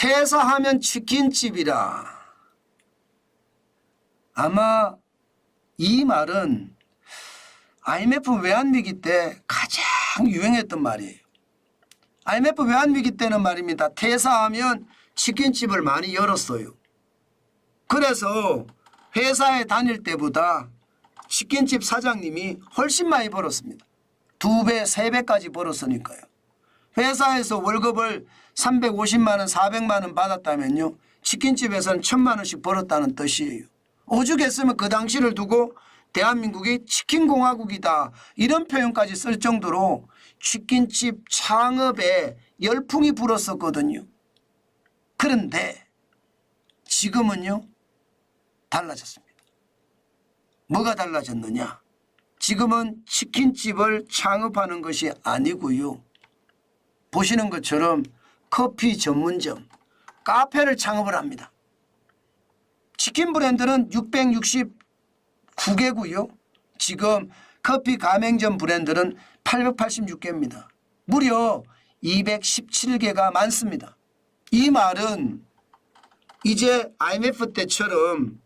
퇴사하면 치킨집이라. 아마 이 말은 IMF 외환위기 때 가장 유행했던 말이에요. IMF 외환위기 때는 말입니다. 퇴사하면 치킨집을 많이 열었어요. 그래서 회사에 다닐 때보다 치킨집 사장님이 훨씬 많이 벌었습니다. 2배, 3배까지 벌었으니까요. 회사에서 월급을 350만 원, 400만 원 받았다면요. 치킨집에서는 1000만 원씩 벌었다는 뜻이에요. 오죽했으면 그 당시를 두고 대한민국이 치킨공화국이다 이런 표현까지 쓸 정도로 치킨집 창업에 열풍이 불었었거든요. 그런데 지금은요 달라졌습니다. 뭐가 달라졌느냐? 지금은 치킨집을 창업하는 것이 아니고요. 보시는 것처럼 커피 전문점, 카페를 창업을 합니다. 치킨 브랜드는 669개고요. 지금 커피 가맹점 브랜드는 886개입니다. 무려 217개가 많습니다. 이 말은 이제 IMF 때처럼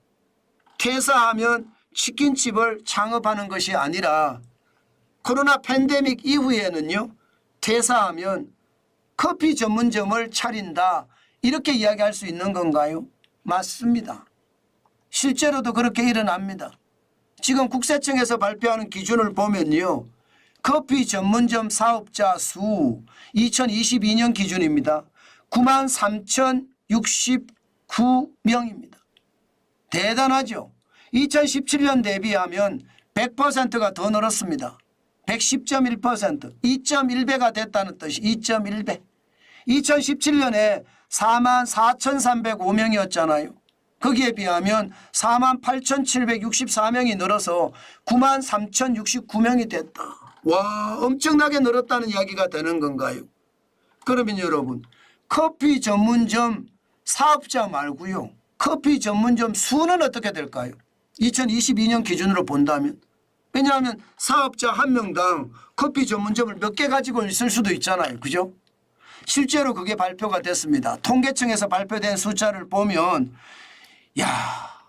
퇴사하면 치킨집을 창업하는 것이 아니라 코로나 팬데믹 이후에는요. 퇴사하면 커피 전문점을 차린다 이렇게 이야기할 수 있는 건가요? 맞습니다. 실제로도 그렇게 일어납니다. 지금 국세청에서 발표하는 기준을 보면요. 커피 전문점 사업자 수 2022년 기준입니다. 93,069명입니다. 대단하죠. 2017년 대비하면 100%가 더 늘었습니다. 110.1%, 2.1배가 됐다는 뜻이 2.1배. 2017년에 44,305명이었잖아요. 거기에 비하면 48,764명이 늘어서 93,069명이 됐다. 와, 엄청나게 늘었다는 이야기가 되는 건가요? 그러면 여러분, 커피 전문점 사업자 말고요. 커피 전문점 수는 어떻게 될까요? 2022년 기준으로 본다면. 왜냐하면 사업자 한 명당 커피 전문점을 몇 개 가지고 있을 수도 있잖아요. 그죠? 실제로 그게 발표가 됐습니다. 통계청에서 발표된 숫자를 보면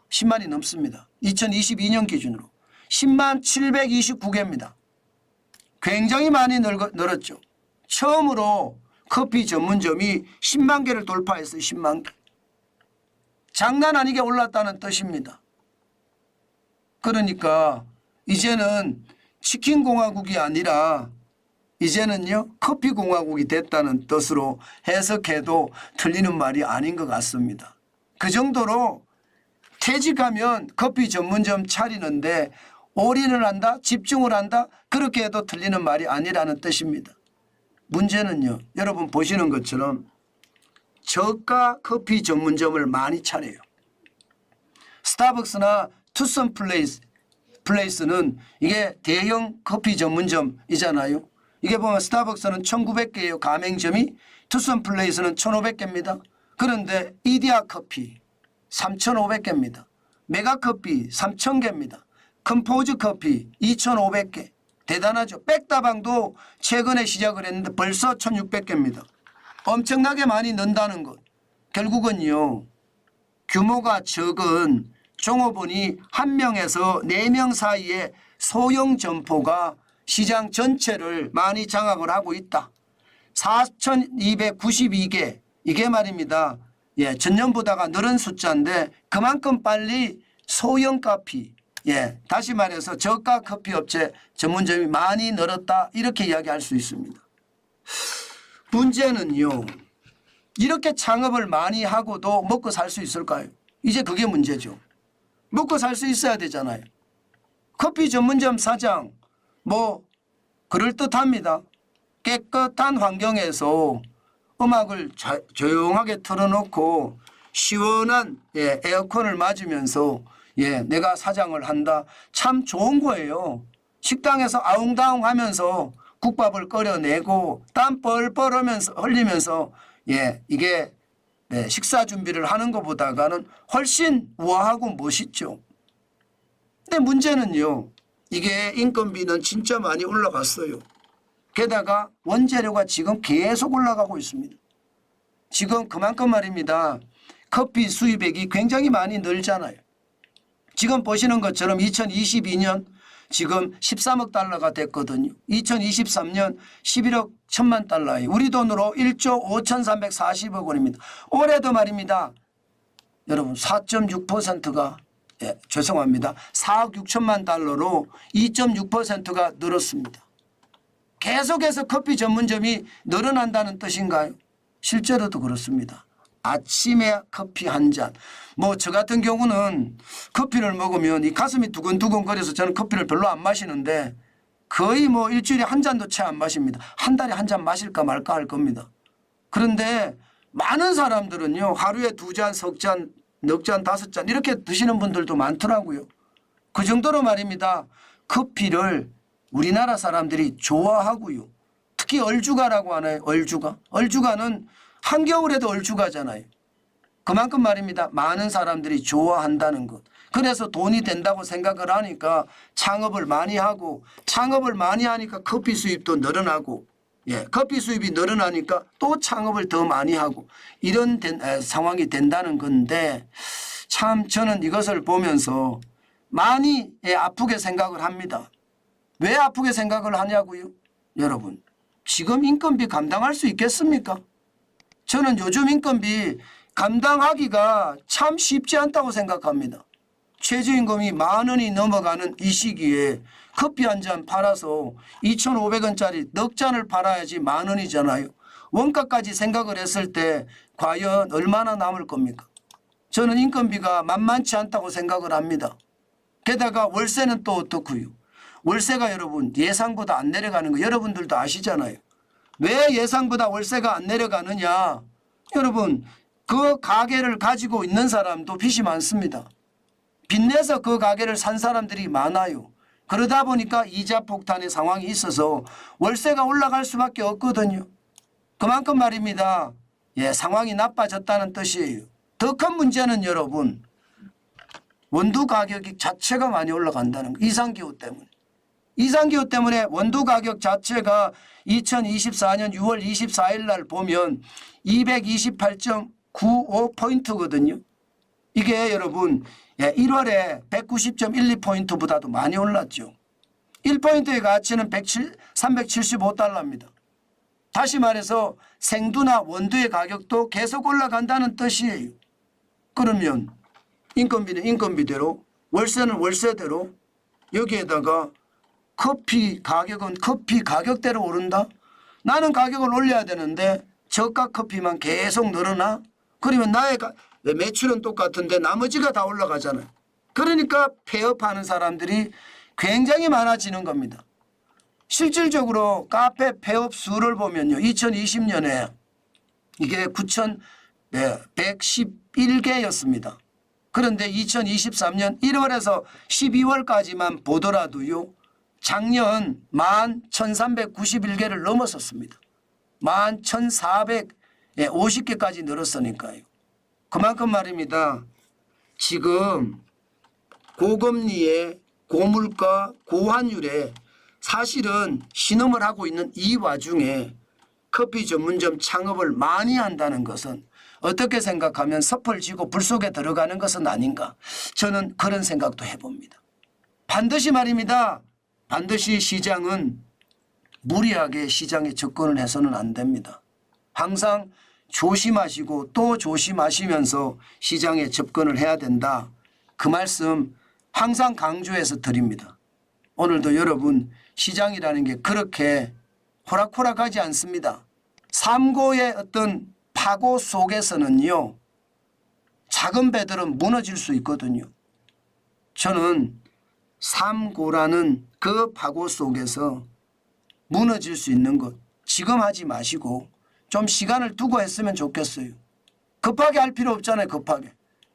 10만이 넘습니다. 2022년 기준으로 10만 729개입니다. 굉장히 많이 늘었죠. 처음으로 커피 전문점이 10만 개를 돌파했어요. 10만 개. 장난 아니게 올랐다는 뜻입니다. 그러니까 이제는 치킨공화국이 아니라 이제는요 커피공화국이 됐다는 뜻으로 해석해도 틀리는 말이 아닌 것 같습니다. 그 정도로 퇴직하면 커피 전문점 차리는데 올인을 한다, 집중을 한다 그렇게 해도 틀리는 말이 아니라는 뜻입니다. 문제는요 여러분 보시는 것처럼 저가 커피 전문점을 많이 차려요. 스타벅스나 투썸 플레이스는 이게 대형 커피 전문점이잖아요. 이게 보면 스타벅스는 1900개예요. 가맹점이. 투썸 플레이스는 1500개입니다. 그런데 이디야 커피 3500개입니다. 메가커피 3000개입니다. 컴포즈 커피 2500개. 대단하죠. 백다방도 최근에 시작을 했는데 벌써 1600개입니다. 엄청나게 많이 는다는 것. 결국은요. 규모가 적은 종업원이 1명에서 4명 사이에 소형 점포가 시장 전체를 많이 장악을 하고 있다. 4,292개 이게 말입니다. 전년보다가 늘은 숫자인데 그만큼 빨리 소형 커피 다시 말해서 저가 커피 업체 전문점이 많이 늘었다 이렇게 이야기할 수 있습니다. 문제는요. 이렇게 창업을 많이 하고도 먹고 살 수 있을까요? 이제 그게 문제죠. 먹고 살 수 있어야 되잖아요. 커피 전문점 사장 그럴듯합니다. 깨끗한 환경에서 음악을 조용하게 틀어놓고 시원한 에어컨을 맞으면서 내가 사장을 한다. 참 좋은 거예요. 식당에서 아웅다웅 하면서 국밥을 끓여내고 땀 뻘뻘 흘리면서 이게 식사 준비를 하는 것보다는 훨씬 우아하고 멋있죠. 근데 문제는요. 이게 인건비는 진짜 많이 올라갔어요. 게다가 원재료가 지금 계속 올라가고 있습니다. 지금 그만큼 말입니다. 커피 수입액이 굉장히 많이 늘잖아요. 지금 보시는 것처럼 2022년 지금 13억 달러가 됐거든요. 2023년 11억 1천만 달러예요. 우리 돈으로 1조 5,340억 원입니다. 올해도 말입니다. 여러분 4.6%가 죄송합니다. 4억 6천만 달러로 2.6%가 늘었습니다. 계속해서 커피 전문점이 늘어난다는 뜻인가요? 실제로도 그렇습니다. 아침에 커피 한 잔. 뭐 저 같은 경우는 커피를 먹으면 이 가슴이 두근두근 거려서 저는 커피를 별로 안 마시는데 거의 뭐 일주일에 한 잔도 채 안 마십니다. 한 달에 한 잔 마실까 말까 할 겁니다. 그런데 많은 사람들은요. 하루에 2잔, 3잔, 4잔, 5잔 이렇게 드시는 분들도 많더라고요. 그 정도로 말입니다. 커피를 우리나라 사람들이 좋아하고요. 특히 얼주가라고 하나요? 얼주가. 얼주가는 한겨울에도 얼주가잖아요. 그만큼 말입니다. 많은 사람들이 좋아한다는 것. 그래서 돈이 된다고 생각을 하니까 창업을 많이 하고 창업을 많이 하니까 커피 수입도 늘어나고 커피 수입이 늘어나니까 또 창업을 더 많이 하고 이런 상황이 된다는 건데 참 저는 이것을 보면서 많이 아프게 생각을 합니다. 왜 아프게 생각을 하냐고요? 여러분 지금 인건비 감당할 수 있겠습니까? 저는 요즘 인건비 감당하기가 참 쉽지 않다고 생각합니다. 최저임금이 10,000원이 넘어가는 이 시기에 커피 한 잔 팔아서 2,500원짜리 넉 잔을 팔아야지 10,000원이잖아요. 원가까지 생각을 했을 때 과연 얼마나 남을 겁니까? 저는 인건비가 만만치 않다고 생각을 합니다. 게다가 월세는 또 어떻고요? 월세가 여러분 예상보다 안 내려가는 거 여러분들도 아시잖아요. 왜 예상보다 월세가 안 내려가느냐? 여러분 그 가게를 가지고 있는 사람도 빚이 많습니다. 빚내서 그 가게를 산 사람들이 많아요. 그러다 보니까 이자 폭탄의 상황이 있어서 월세가 올라갈 수밖에 없거든요. 그만큼 말입니다. 상황이 나빠졌다는 뜻이에요. 더 큰 문제는 여러분 원두 가격이 자체가 많이 올라간다는 거. 이상기후 때문에. 이상기후 때문에 원두 가격 자체가 2024년 6월 24일 날 보면 228.95포인트거든요. 이게 여러분 1월에 190.12포인트보다도 많이 올랐죠. 1포인트의 가치는 375달러입니다. 다시 말해서 생두나 원두의 가격도 계속 올라간다는 뜻이에요. 그러면 인건비는 인건비대로 월세는 월세대로 여기에다가 커피 가격은 커피 가격대로 오른다? 나는 가격을 올려야 되는데 저가 커피만 계속 늘어나? 그러면 나의 매출은 똑같은데 나머지가 다 올라가잖아요. 그러니까 폐업하는 사람들이 굉장히 많아지는 겁니다. 실질적으로 카페 폐업 수를 보면요. 2020년에 이게 9,111개였습니다. 그런데 2023년 1월에서 12월까지만 보더라도요. 작년 11,391개를 넘어섰습니다. 11,450개까지 늘었으니까요. 그만큼 말입니다. 지금 고금리에 고물가 고환율에 사실은 신음을 하고 있는 이 와중에 커피 전문점 창업을 많이 한다는 것은 어떻게 생각하면 섭을 지고 불 속에 들어가는 것은 아닌가. 저는 그런 생각도 해봅니다. 반드시 말입니다. 반드시 시장은 무리하게 시장에 접근을 해서는 안 됩니다. 항상 조심하시고 또 조심하시면서 시장에 접근을 해야 된다. 그 말씀 항상 강조해서 드립니다. 오늘도 여러분 시장이라는 게 그렇게 호락호락하지 않습니다. 삼고의 어떤 파고 속에서는요. 작은 배들은 무너질 수 있거든요. 저는 삼고라는 그 파고 속에서 무너질 수 있는 것 지금 하지 마시고 좀 시간을 두고 했으면 좋겠어요. 급하게 할 필요 없잖아요.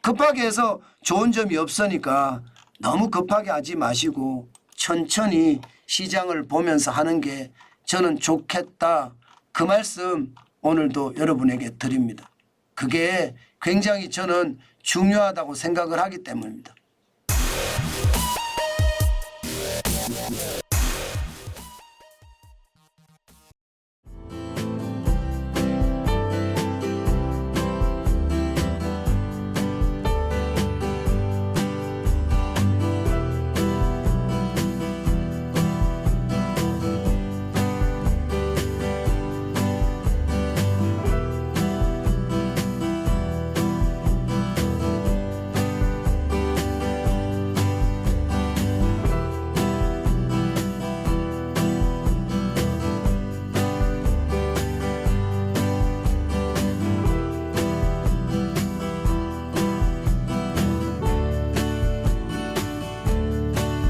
급하게 해서 좋은 점이 없으니까 너무 급하게 하지 마시고 천천히 시장을 보면서 하는 게 저는 좋겠다. 그 말씀 오늘도 여러분에게 드립니다. 그게 굉장히 저는 중요하다고 생각을 하기 때문입니다.